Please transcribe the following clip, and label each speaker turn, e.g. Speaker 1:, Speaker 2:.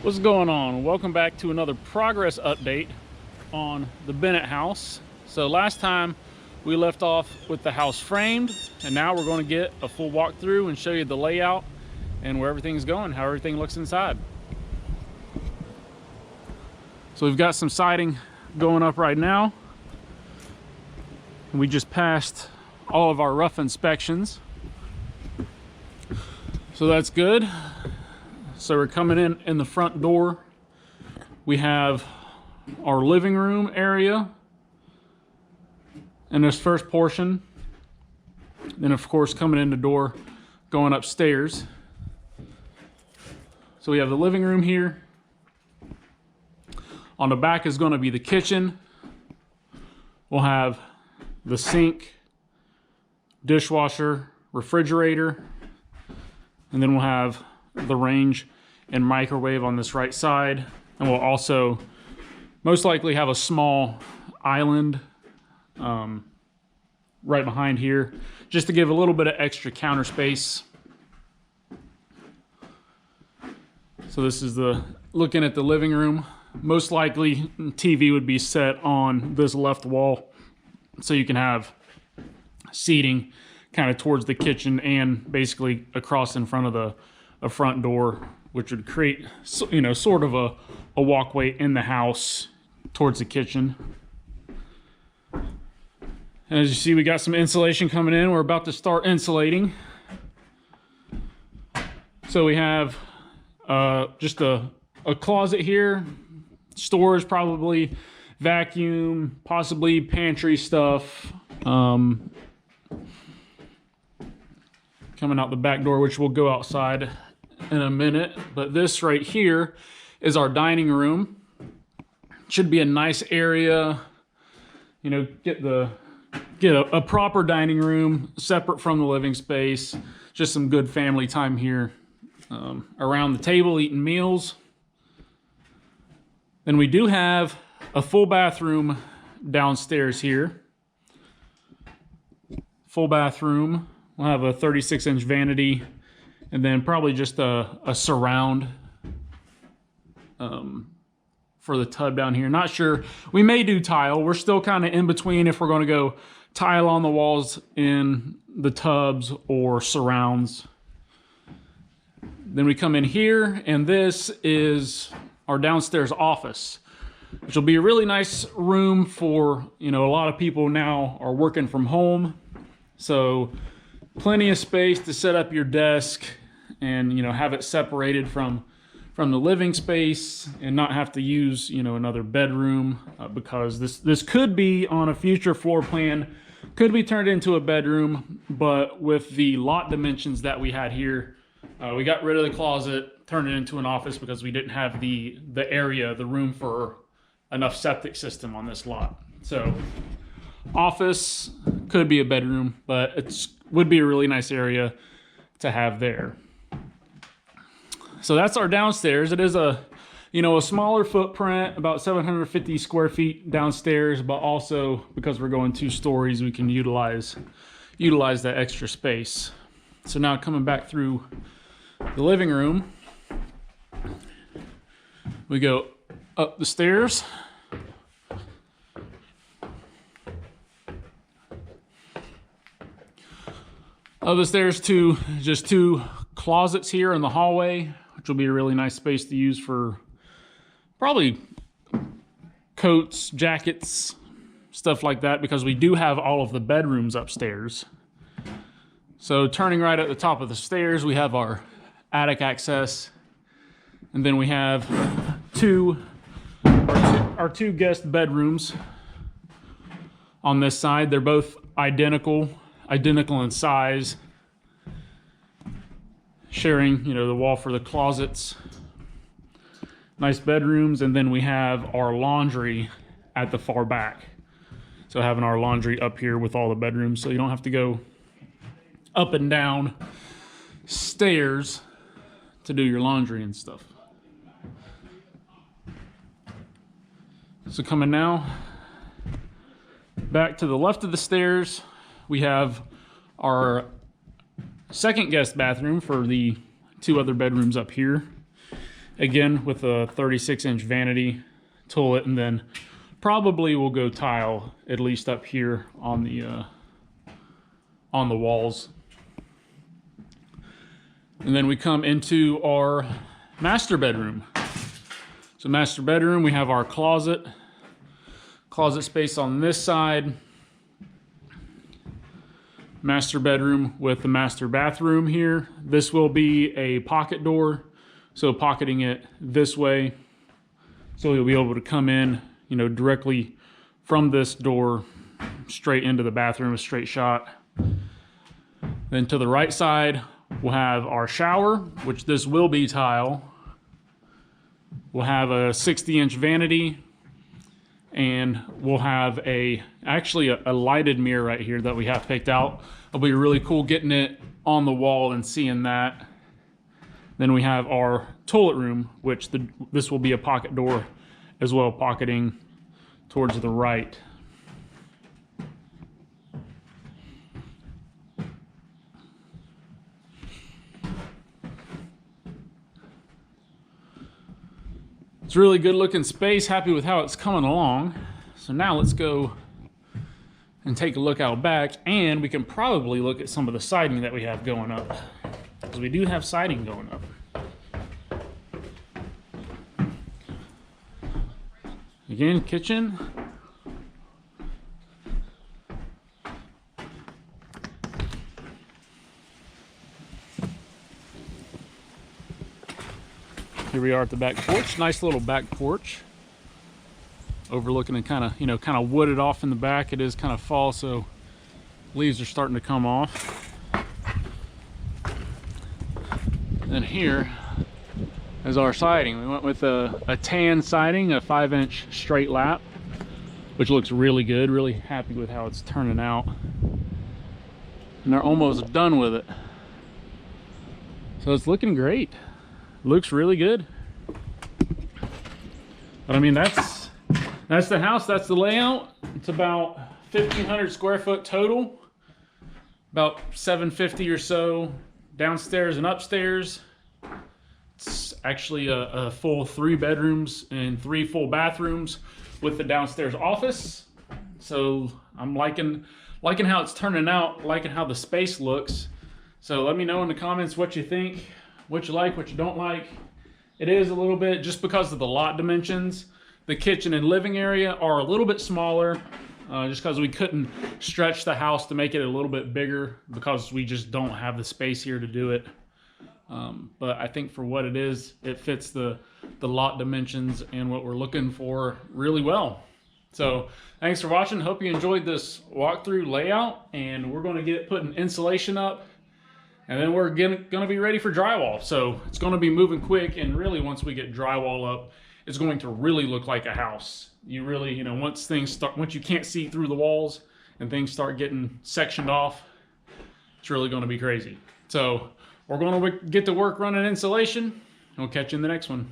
Speaker 1: What's going on? Welcome back to another progress update on the Bennett house. So last time we left off with the house framed, and now we're going to get a full walkthrough and show you the layout and where everything's going, how everything looks inside. So we've got some siding going up right now. We just passed all of our rough inspections, so that's good. So we're coming in the front door. We have our living room area in this first portion. Then of course coming in the door, going upstairs. So we have the living room here. On the back is going to be the kitchen. We'll have the sink, dishwasher, refrigerator, and then we'll have the range and microwave on this right side. And we'll also most likely have a small island right behind here, just to give a little bit of extra counter space. So this is looking at the living room. Most likely TV would be set on this left wall, so you can have seating kind of towards the kitchen and basically across in front of a front door, which would create, you know, sort of a walkway in the house towards the kitchen. And as you see, we got some insulation coming in. We're about to start insulating. So we have just a closet here, storage, probably vacuum, possibly pantry stuff. Coming out the back door, which will go outside in a minute. But this right here is our dining room. Should be a nice area, you know, get a proper dining room separate from the living space. Just some good family time here around the table eating meals. Then we do have a full bathroom downstairs here. Full bathroom. We'll have a 36-inch vanity, and then probably just a surround for the tub down here. Not sure. We may do tile. We're still kind of in between if we're going to go tile on the walls in the tubs or surrounds. Then we come in here, and this is our downstairs office, which will be a really nice room for, you know, a lot of people now are working from home. So plenty of space to set up your desk and, you know, have it separated from the living space and not have to use, you know, another bedroom because this could be on a future floor plan, could be turned into a bedroom, but with the lot dimensions that we had here, we got rid of the closet, turned it into an office because we didn't have the area, the room for enough septic system on this lot. So office could be a bedroom, but it would be a really nice area to have there. So that's our downstairs. It is a smaller footprint, about 750 square feet downstairs, but also because we're going 2 stories, we can utilize that extra space. So now coming back through the living room, we go up the stairs. Up the stairs to just 2 closets here in the hallway, which will be a really nice space to use for probably coats, jackets, stuff like that, because we do have all of the bedrooms upstairs. So turning right at the top of the stairs, we have our attic access, and then we have our two guest bedrooms on this side. They're both identical in size, sharing, you know, the wall for the closets. Nice bedrooms. And then we have our laundry at the far back. So having our laundry up here with all the bedrooms, so you don't have to go up and down stairs to do your laundry and stuff. So coming now back to the left of the stairs, we have our second guest bathroom for the 2 other bedrooms up here. again with a 36-inch vanity, tool it, and then probably we'll go tile at least up here on the walls. And then we come into our master bedroom. So master bedroom, we have our closet space on this side. Master bedroom with the master bathroom here. This will be a pocket door, so pocketing it this way, so you'll be able to come in, you know, directly from this door straight into the bathroom, a straight shot. Then to the right side, we'll have our shower, which this will be tile. We'll have a 60-inch vanity, and we'll have actually a lighted mirror right here that we have picked out. It'll be really cool getting it on the wall and seeing that. Then we have our toilet room, which this will be a pocket door as well, pocketing towards the right. It's a really good looking space, happy with how it's coming along. So now let's go and take a look out back, and we can probably look at some of the siding that we have going up, because we do have siding going up. Again, kitchen. Here we are at the back porch. Nice little back porch, overlooking and kind of wooded off in the back. It is kind of fall, so leaves are starting to come off. And here is our siding. We went with a tan siding, a 5-inch straight lap, which looks really good. Really happy with how it's turning out. And they're almost done with it, so it's looking great. Looks really good. But I mean, that's the house, that's the layout. It's about 1,500 square foot total, about 750 or so downstairs and upstairs. It's actually a full 3 bedrooms and 3 full bathrooms with the downstairs office. So I'm liking how it's turning out, liking how the space looks. So let me know in the comments what you think, what you like, what you don't like. It is a little bit, just because of the lot dimensions, the kitchen and living area are a little bit smaller, just because we couldn't stretch the house to make it a little bit bigger, because we just don't have the space here to do it. But I think for what it is, it fits the lot dimensions and what we're looking for really well. So thanks for watching. Hope you enjoyed this walkthrough layout, and we're going to get putting insulation up, and then we're going to be ready for drywall. So it's going to be moving quick, and really once we get drywall up, it's going to really look like a house. You really, you know, once you can't see through the walls and things start getting sectioned off, it's really going to be crazy. So we're going to get to work running insulation. We'll catch you in the next one.